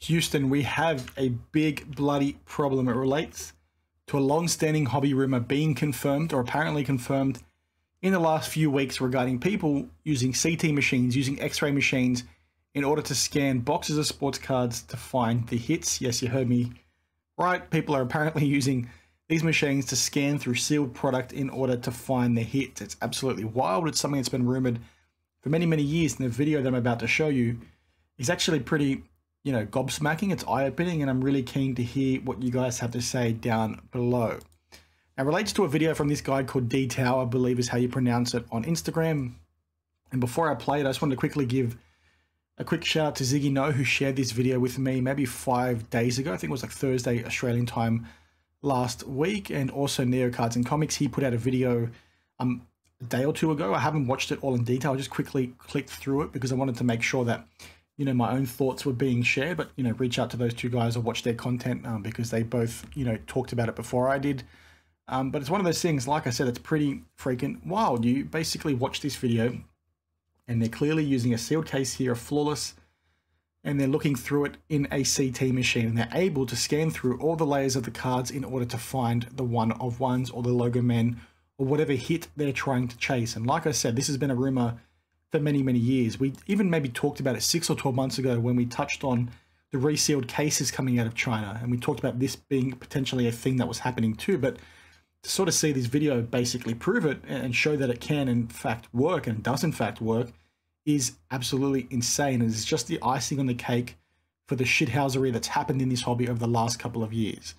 Houston, we have a big bloody problem. It relates to a long-standing hobby rumor being confirmed or apparently confirmed in the last few weeks regarding people using CT machines, using X-ray machines in order to scan boxes of sports cards to find the hits. Yes, you heard me right. People are apparently using these machines to scan through sealed product in order to find the hits. It's absolutely wild. It's something that's been rumored for many, many years. And the video that I'm about to show you is actually pretty, gobsmacking. It's eye-opening, and I'm really keen to hear what you guys have to say down below. Now, it relates to a video from this guy called D-Tow, I believe is how you pronounce it, on Instagram. And before I play it, I just wanted to quickly give a quick shout out to Ziggy No, who shared this video with me maybe 5 days ago. I think it was like Thursday, Australian time last week. And also Neo Cards and Comics. He put out a video a day or two ago. I haven't watched it all in detail. I just quickly clicked through it because I wanted to make sure that, my own thoughts were being shared. But, reach out to those two guys or watch their content because they both, talked about it before I did. But it's one of those things, like I said, it's pretty freaking wild. You basically watch this video and they're clearly using a sealed case here, flawless, and they're looking through it in a CT machine, and they're able to scan through all the layers of the cards in order to find the one of ones or the Logoman or whatever hit they're trying to chase. And like I said, this has been a rumor for many, many years. We even maybe talked about it 6 or 12 months ago when we touched on the resealed cases coming out of China, and we talked about this being potentially a thing that was happening too. But to sort of see this video basically prove it and show that it can in fact work and does in fact work is absolutely insane. And it's just the icing on the cake for the shithousery that's happened in this hobby over the last couple of years.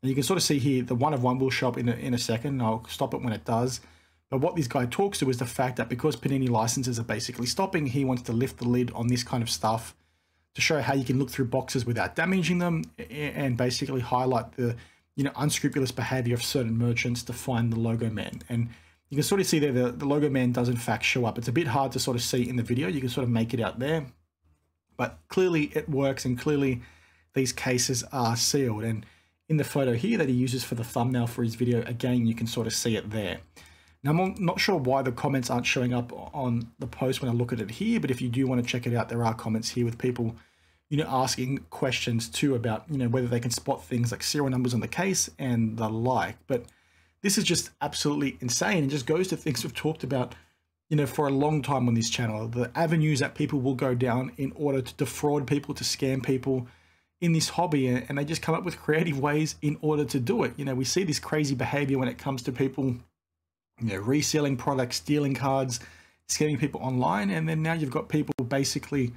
And you can sort of see here, the one of one will show up in a second, and I'll stop it when it does. But what this guy talks to is the fact that because Panini licenses are basically stopping, he wants to lift the lid on this kind of stuff to show how you can look through boxes without damaging them and basically highlight the unscrupulous behavior of certain merchants to find the Logoman. And you can sort of see there the Logoman does in fact show up. It's a bit hard to sort of see in the video. You can sort of make it out there, but clearly it works, and clearly these cases are sealed. And in the photo here that he uses for the thumbnail for his video, again, you can sort of see it there. Now, I'm not sure why the comments aren't showing up on the post when I look at it here, but if you do want to check it out, there are comments here with people asking questions too about, whether they can spot things like serial numbers on the case and the like. But this is just absolutely insane, and just goes to things we've talked about, for a long time on this channel, the avenues that people will go down in order to defraud people, to scam people in this hobby, and they just come up with creative ways in order to do it. We see this crazy behavior when it comes to people, reselling products, stealing cards, scamming people online, and then now you've got people basically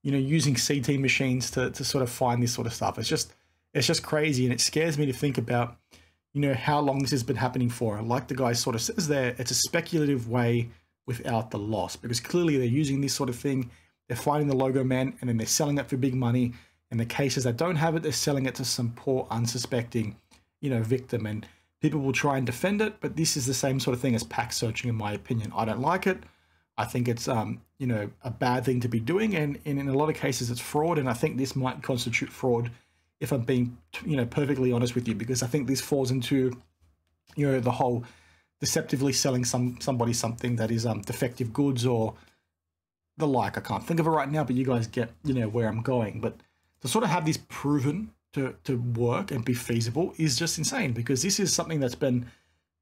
using CT machines to sort of find this sort of stuff. It's just crazy, and it scares me to think about, how long this has been happening for. Like the guy sort of says there, it's a speculative way without the loss, because clearly they're using this sort of thing. They're finding the Logoman, and then they're selling it for big money. And the cases that don't have it, they're selling it to some poor, unsuspecting, victim. And people will try and defend it, but this is the same sort of thing as pack searching, in my opinion. I don't like it. I think it's, a bad thing to be doing, and in a lot of cases it's fraud, and I think this might constitute fraud, if I'm being, perfectly honest with you, because I think this falls into, the whole deceptively selling somebody something that is defective goods or the like. I can't think of it right now, but you guys get, where I'm going. But to sort of have this proven to work and be feasible is just insane, because this is something that's been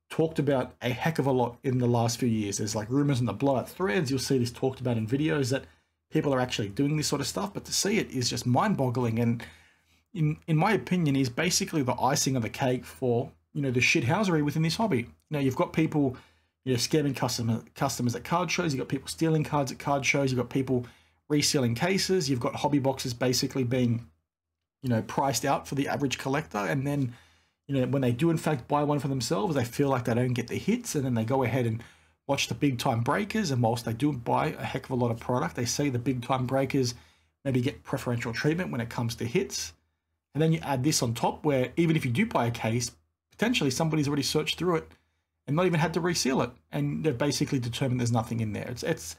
talked about a heck of a lot in the last few years. There's like rumors in the blowout threads. You'll see this talked about in videos that people are actually doing this sort of stuff, but to see it is just mind-boggling. And in my opinion, is basically the icing on the cake for, the shithousery within this hobby. You've got people, scamming customers at card shows. You've got people stealing cards at card shows. You've got people reselling cases. You've got hobby boxes basically being, priced out for the average collector. And then, when they do in fact buy one for themselves, they feel like they don't get the hits, and then they go ahead and watch the big time breakers. And whilst they do buy a heck of a lot of product, they see the big time breakers maybe get preferential treatment when it comes to hits. And then you add this on top, where even if you do buy a case, potentially somebody's already searched through it and not even had to reseal it, and they've basically determined there's nothing in there. It's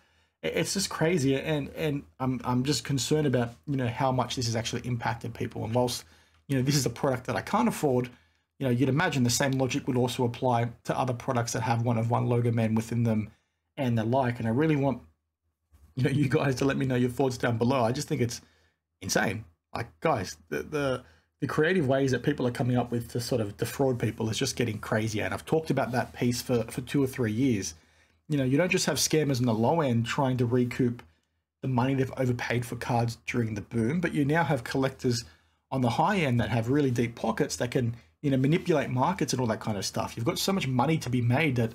just crazy, and I'm just concerned about how much this has actually impacted people. And whilst this is a product that I can't afford, you'd imagine the same logic would also apply to other products that have one of one Logoman within them and the like. And I really want you guys to let me know your thoughts down below. I just think it's insane. Like, guys, the creative ways that people are coming up with to sort of defraud people is just getting crazier. And I've talked about that piece for 2 or 3 years. You know, you don't just have scammers on the low end trying to recoup the money they've overpaid for cards during the boom, but you now have collectors on the high end that have really deep pockets that can, you know, manipulate markets and all that kind of stuff. You've got so much money to be made that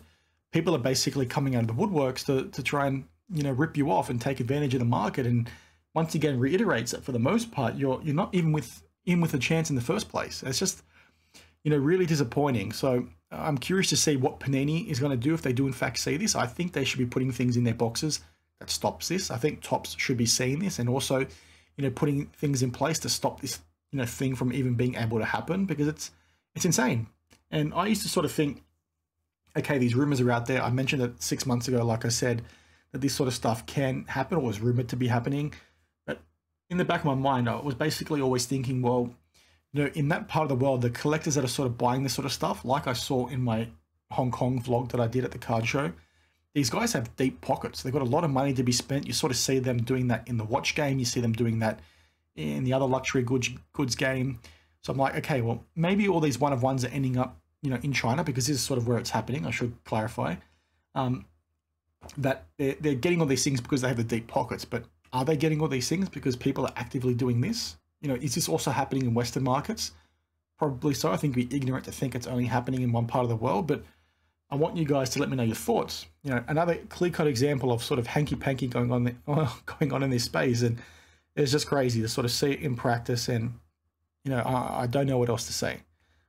people are basically coming out of the woodworks to try and, you know, rip you off and take advantage of the market. And once again, reiterates that for the most part, you're not even in with a chance in the first place. It's just, you know, really disappointing. So I'm curious to see what Panini is going to do if they do in fact see this. I think they should be putting things in their boxes that stops this. I think Topps should be seeing this and also, you know, putting things in place to stop this, you know, thing from even being able to happen, because it's insane. And I used to sort of think, okay, these rumors are out there. I mentioned it 6 months ago, like I said, that this sort of stuff can happen or was rumored to be happening. But in the back of my mind, I was basically always thinking, well, you know, in that part of the world, the collectors that are sort of buying this sort of stuff, like I saw in my Hong Kong vlog that I did at the card show, these guys have deep pockets. They've got a lot of money to be spent. You sort of see them doing that in the watch game. You see them doing that in the other luxury goods game. So I'm like, okay, well, maybe all these one-of-ones are ending up, you know, in China, because this is sort of where it's happening. I should clarify that they're getting all these things because they have the deep pockets. But are they getting all these things because people are actively doing this? You know, is this also happening in Western markets? Probably so. I think we're ignorant to think it's only happening in one part of the world, but I want you guys to let me know your thoughts. You know, another clear-cut example of sort of hanky-panky going on in this space, and it's just crazy to sort of see it in practice. And you know, I don't know what else to say.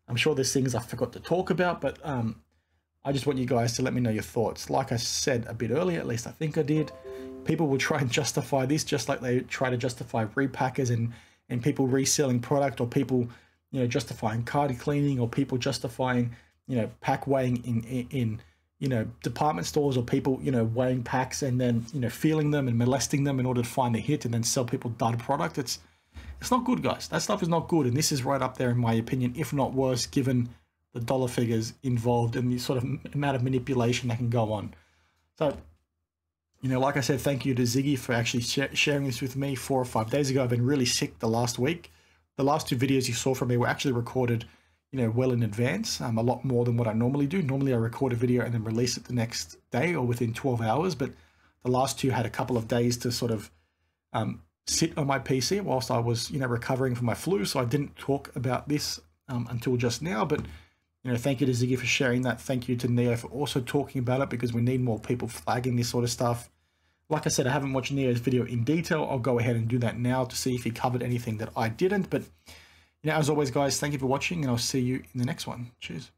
I'm sure there's things I forgot to talk about, but I just want you guys to let me know your thoughts. Like I said a bit earlier, at least I think I did, people will try and justify this just like they try to justify repackers and people reselling product, or people, you know, justifying card cleaning, or people justifying, you know, pack weighing in you know, department stores, or people, you know, weighing packs and then, you know, feeling them and molesting them in order to find the hit and then sell people dud product. It's not good, guys. That stuff is not good, and this is right up there in my opinion, if not worse, given the dollar figures involved and the sort of amount of manipulation that can go on. So, you know, like I said, thank you to Ziggy for actually sharing this with me 4 or 5 days ago. I've been really sick the last week. The last 2 videos you saw from me were actually recorded, you know, well in advance, a lot more than what I normally do. Normally I record a video and then release it the next day or within 12 hours, but the last 2 had a couple of days to sort of sit on my PC whilst I was, you know, recovering from my flu. So I didn't talk about this until just now, but, you know, thank you to Ziggy for sharing that. Thank you to Neo for also talking about it, because we need more people flagging this sort of stuff. Like I said, I haven't watched Neo's video in detail. I'll go ahead and do that now to see if he covered anything that I didn't. But, you know, as always, guys, thank you for watching, and I'll see you in the next one. Cheers.